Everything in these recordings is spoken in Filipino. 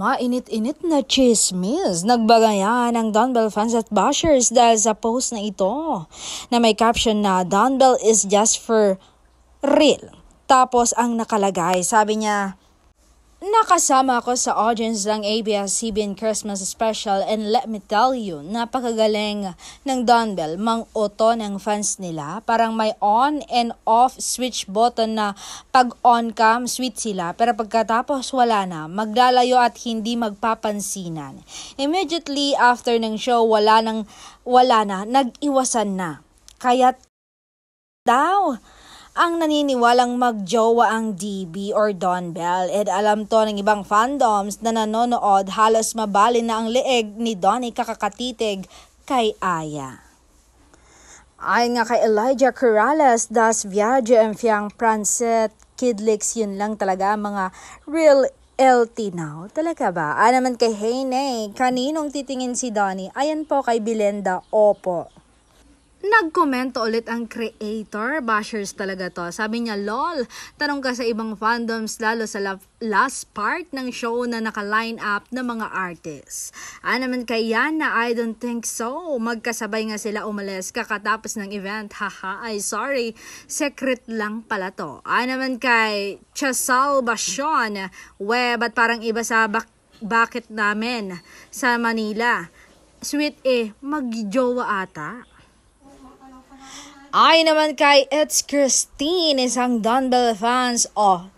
Mainit-init na chismis. Nagbagayan ang Donbell fans at bashers dahil sa post na ito na may caption na Donbell is just for real. Tapos ang nakalagay, sabi niya, nakasama ako sa audience ng ABS-CBN Christmas Special and let me tell you, napakagaling ng Donbell, mang-oto ng fans nila. Parang may on and off switch button na pag on cam, sweet sila. Pero pagkatapos wala na, maglalayo at hindi magpapansinan. Immediately after ng show, wala na, nag-iwasan na. Kaya daw, ang naniniwalang magjowa ang DB or Donbell. And alam to ng ibang fandoms na nanonood, halos mabali na ang leeg ni Donnie kakakatitig kay Aya. Ayon nga kay Elijah Corrales, das viaje en fiang Prancet Kidlix, yun lang talaga mga real LT now. Talaga ba? Naman kay Heynay, kaninong titingin si Donnie? Ayan po kay Bilenda, opo. Nagkomento ulit ang creator, bashers talaga to. Sabi niya, lol, tanong ka sa ibang fandoms lalo sa last part ng show na naka-line up ng mga artists. Naman kay Yana, I don't think so. Magkasabay nga sila umalis kakatapos ng event. Haha, ay sorry, secret lang pala to. Naman kay Chasal Basyon, ba't parang iba sa bakit namin sa Manila? Sweet magjowa ata. Ay naman kay It's Christine, isang Donbell fans.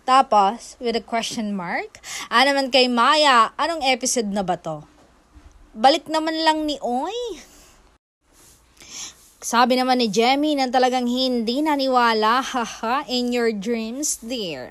Tapos, with a question mark. Naman kay Maya, anong episode na ba to? Balik naman lang ni Oy. Sabi naman ni Jemmy na talagang hindi naniwala, haha, in your dreams, dear.